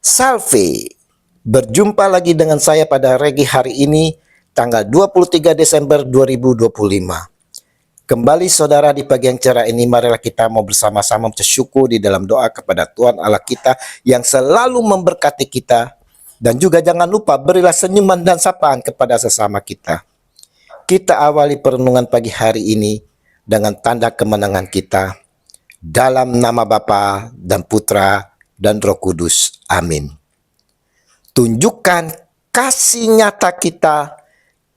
Salve, berjumpa lagi dengan saya pada Regi hari ini, tanggal 23 Desember 2025. Kembali saudara di pagi yang cerah ini, marilah kita mau bersama-sama bersyukur di dalam doa kepada Tuhan Allah kita yang selalu memberkati kita. Dan juga jangan lupa berilah senyuman dan sapaan kepada sesama kita. Kita awali perenungan pagi hari ini dengan tanda kemenangan kita. Dalam nama Bapa dan Putra dan Roh Kudus. Amin. Tunjukkan kasih nyata kita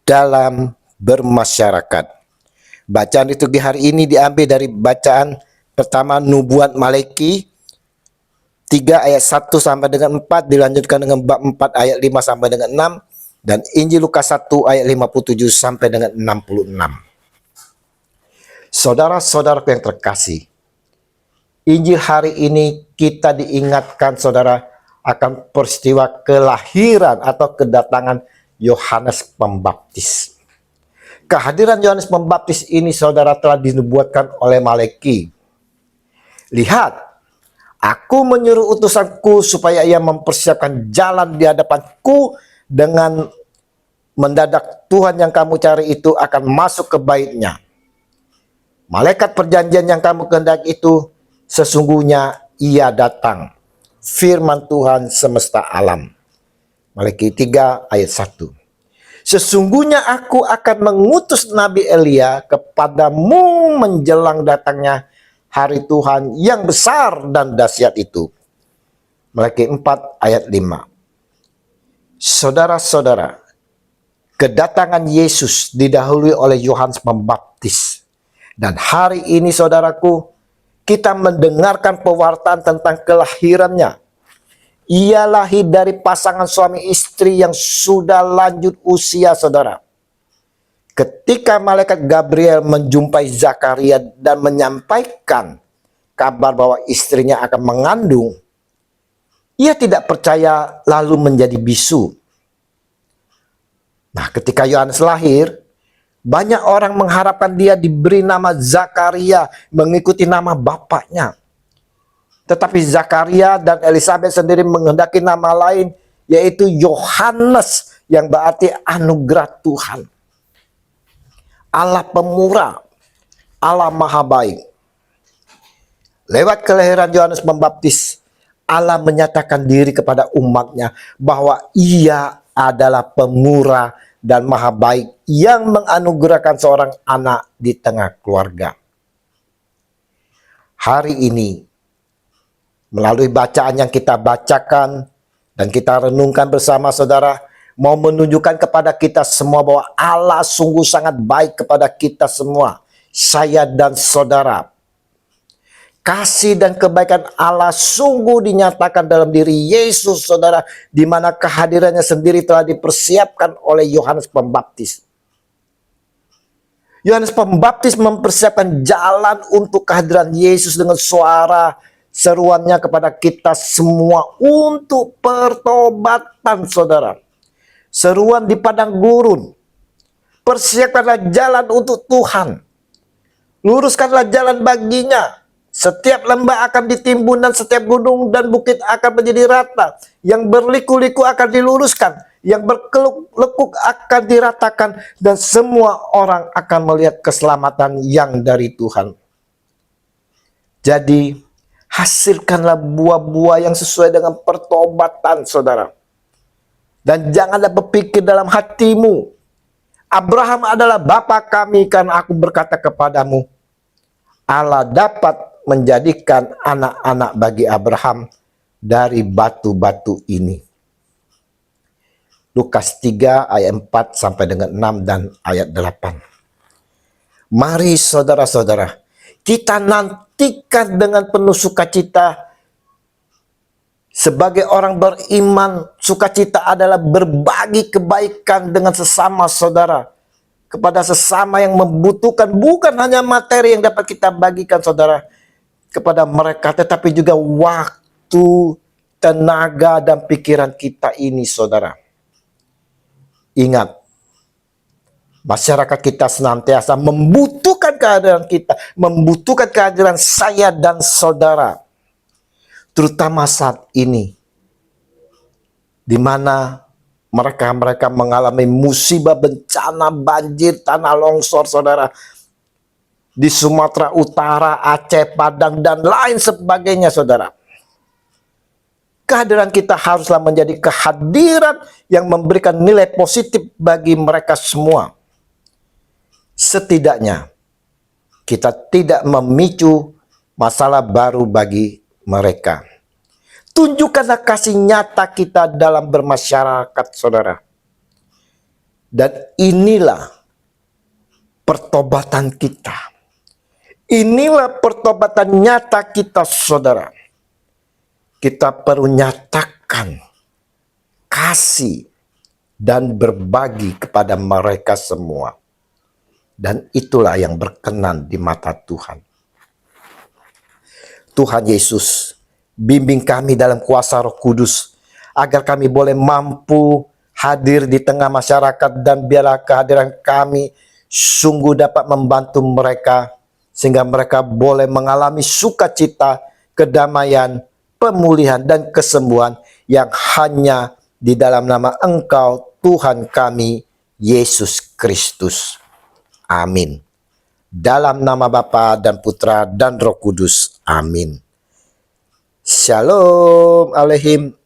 dalam bermasyarakat. Bacaan liturgi hari ini diambil dari bacaan pertama Nubuat Maleki 3 ayat 1 sampai dengan 4, dilanjutkan dengan bab 4 ayat 5 sampai dengan 6, dan Injil Lukas 1 ayat 57 sampai dengan 66. Saudara-saudaraku yang terkasih, Injil hari ini kita diingatkan saudara akan peristiwa kelahiran atau kedatangan Yohanes Pembaptis. Kehadiran Yohanes Pembaptis ini saudara telah dinubuatkan oleh Maleki. Lihat, aku menyuruh utusanku supaya ia mempersiapkan jalan di hadapanku, dengan mendadak Tuhan yang kamu cari itu akan masuk ke baitnya. Malaikat perjanjian yang kamu kehendaki itu sesungguhnya ia datang. Firman Tuhan semesta alam. Malaki 3 ayat 1. Sesungguhnya aku akan mengutus Nabi Elia kepadamu menjelang datangnya hari Tuhan yang besar dan dahsyat itu. Malaki 4 ayat 5. Saudara-saudara, kedatangan Yesus didahului oleh Yohanes Pembaptis. Dan hari ini saudaraku, kita mendengarkan pewartaan tentang kelahirannya. Ia lahir dari pasangan suami istri yang sudah lanjut usia saudara. Ketika malaikat Gabriel menjumpai Zakaria dan menyampaikan kabar bahwa istrinya akan mengandung, ia tidak percaya lalu menjadi bisu. Nah, ketika Yohanes lahir, banyak orang mengharapkan dia diberi nama Zakaria mengikuti nama bapaknya. Tetapi Zakaria dan Elizabeth sendiri menghendaki nama lain, yaitu Yohanes, yang berarti anugerah Tuhan. Allah pemurah, Allah maha baik. Lewat kelahiran Yohanes Pembaptis, Allah menyatakan diri kepada umatnya bahwa ia adalah pemurah dan maha baik yang menganugerahkan seorang anak di tengah keluarga. Hari ini, melalui bacaan yang kita bacakan dan kita renungkan bersama saudara, mau menunjukkan kepada kita semua bahwa Allah sungguh sangat baik kepada kita semua, saya dan saudara. Kasih dan kebaikan Allah sungguh dinyatakan dalam diri Yesus saudara, di mana kehadirannya sendiri telah dipersiapkan oleh Yohanes Pembaptis. Yohanes Pembaptis mempersiapkan jalan untuk kehadiran Yesus dengan suara seruannya kepada kita semua untuk pertobatan saudara. Seruan di padang gurun. Persiapkanlah jalan untuk Tuhan. Luruskanlah jalan baginya. Setiap lembah akan ditimbun dan setiap gunung dan bukit akan menjadi rata. Yang berliku-liku akan diluruskan. Yang berkeluk-lekuk akan diratakan. Dan semua orang akan melihat keselamatan yang dari Tuhan. Jadi, hasilkanlah buah-buah yang sesuai dengan pertobatan saudara. Dan janganlah berpikir dalam hatimu, Abraham adalah bapa kami, karena aku berkata kepadamu, Allah dapat menjadikan anak-anak bagi Abraham dari batu-batu ini. Lukas 3 ayat 4 sampai dengan 6 dan ayat 8. Mari saudara-saudara, kita nantikan dengan penuh sukacita. Sebagai orang beriman, sukacita adalah berbagi kebaikan dengan sesama saudara. Kepada sesama yang membutuhkan, bukan hanya materi yang dapat kita bagikan saudara kepada mereka, tetapi juga waktu, tenaga, dan pikiran kita ini saudara. Ingat, masyarakat kita senantiasa membutuhkan kehadiran kita, membutuhkan kehadiran saya dan saudara. Terutama saat ini, di mana mereka mengalami musibah, bencana, banjir, tanah longsor, saudara, di Sumatera Utara, Aceh, Padang, dan lain sebagainya, saudara. Kehadiran kita haruslah menjadi kehadiran yang memberikan nilai positif bagi mereka semua. Setidaknya, kita tidak memicu masalah baru bagi mereka. Tunjukkanlah kasih nyata kita dalam bermasyarakat, saudara. Dan inilah pertobatan kita. Inilah pertobatan nyata kita, saudara. Kita perlu nyatakan kasih dan berbagi kepada mereka semua. Dan itulah yang berkenan di mata Tuhan. Tuhan Yesus, bimbing kami dalam kuasa Roh Kudus, agar kami boleh mampu hadir di tengah masyarakat, dan biarlah kehadiran kami sungguh dapat membantu mereka, sehingga mereka boleh mengalami sukacita, kedamaian, pemulihan, dan kesembuhan yang hanya di dalam nama Engkau, Tuhan kami, Yesus Kristus. Amin. Dalam nama Bapa dan Putra dan Roh Kudus. Amin. Shalom Aleihim.